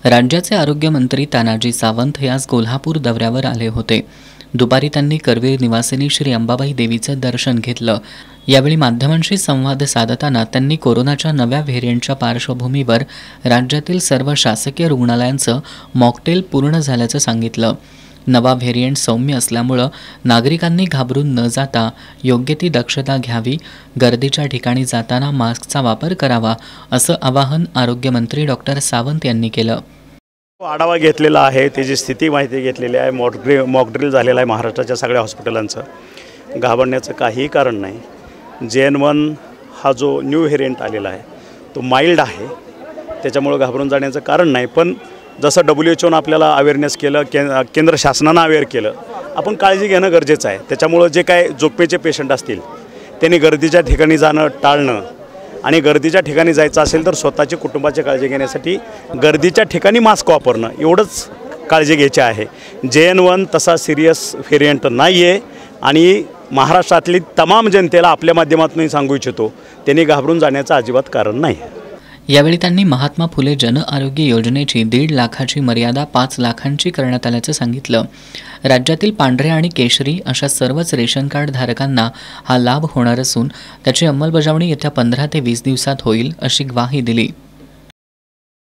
राज्याचे आरोग्यमंत्री तानाजी सावंत हे आज कोल्हापूर दौऱ्यावर आले होते। दुपारी त्यांनी करवीर निवासिनी श्री अंबाबाई देवीचं दर्शन घेतलं। यावेळी माध्यमांशी संवाद साधताना त्यांनी कोरोनाच्या नव्या व्हेरिएंटच्या पार्श्वभूमीवर राज्यातील सर्व शासकीय रुग्णालयांचं मॉकटेल पूर्ण झाल्याचं सांगितलं। नवा व्हेरिएंट सौम्य असल्यामुळे नागरिकांनी घाबरून न जाता योग्य ती दक्षता घ्यावी, गर्दीच्या ठिकाणी जाताना मास्कचा वापर करावा, असं आवाहन आरोग्यमंत्री डॉक्टर सावंत यांनी केलं। आढावा घेतलेला आहे, त्याची स्थिती माहिती घेतलेली आहे। मॉक ड्रिल झालेला आहे महाराष्ट्राच्या सगळ्या हॉस्पिटलांचं। घाबरण्याचं काहीही कारण नाही। JN1 हा जो न्यू व्हेरिएंट आलेला आहे तो माइल्ड आहे, त्याच्यामुळे घाबरून जाण्याचं कारण नाही। पण जसं WHOनं आपल्याला अवेअरनेस केलं, केंद्र शासनानं अवेअर केलं, आपण काळजी घेणं गरजेचं आहे। त्याच्यामुळे जे काय जोखमीचे पेशंट असतील त्यांनी गर्दीच्या ठिकाणी जाणं टाळणं, आणि गर्दीच्या ठिकाणी जायचं असेल तर स्वतःची कुटुंबाची काळजी घेण्यासाठी गर्दीच्या ठिकाणी मास्क वापरणं एवढंच काळजी घ्यायची आहे। JN1 तसा सिरियस व्हेरिएंट नाही आहे आणि महाराष्ट्रातली तमाम जनतेला आपल्या माध्यमातून सांगू इच्छितो, त्यांनी घाबरून जाण्याचं अजिबात कारण नाही। यावेळी त्यांनी महात्मा फुले जन आरोग्य योजनेची 1.5 लाखाची मर्यादा 5 लाखांची करण्यात आल्याचं सांगितलं। राज्यातील पांढरे आणि केशरी अशा सर्वच रेशन कार्ड धारकांना हा लाभ होणार असून त्याची अंमलबजावणी येत्या 15 ते 20 दिवसात होईल, अशी ग्वाही दिली।